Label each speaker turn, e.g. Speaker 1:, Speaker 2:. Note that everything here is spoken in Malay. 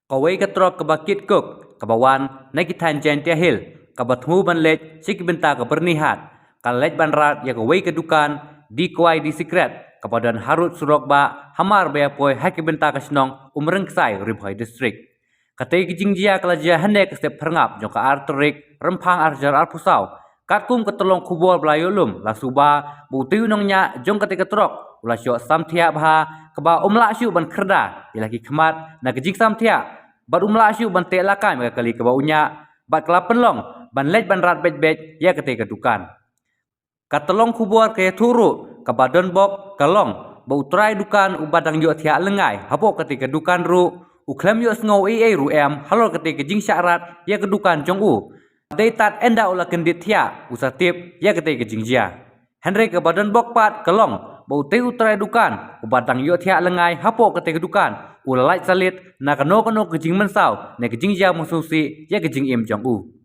Speaker 1: Kawai katrok kebakit kuk, kabawan nakitan jen tiahil, kabatmu banlet sikibenta kebernihat, kalet banrat ya kawai kedukan, di kawai di secret, kabadan harut surok ba, hamar bayapoi hakibenta kasnong umrengksai ribhoi distrik. Katai kijingjia kelajia hendek step perngap joka arterik, rempang arjar arpusau, katkum ketolong kubol belayolum, lasuba, butiu nongnya jong katai katrok, ulah syok samtia bah, keba umla syuk ban kerda, ilaki kemat, na kejing samtia, bat umla syuk ban tek lakan maka kali keba unya, bat kelapen long, ban lej ban rat bet ya katai kedukan. Katolong kubol kaya turu, keba don bok, kalong, ba utrai dukan ubadang yuk tiak lengai, hapok katai kedukan ru, uklem yuk sengau ru halor katai kejing syarat, ya kedukan jong u. Dai tat enda ulah kendit tiak, usatip, ya katai kejing jia. Henry ke badan bokpat kelong, bau teh utrai dukan, ubatang yo tiak lengai hapo ke teh dukan, ulalai salit, nak keno kejing mensau, nak kejing jia mususi, ya kejing im jong u.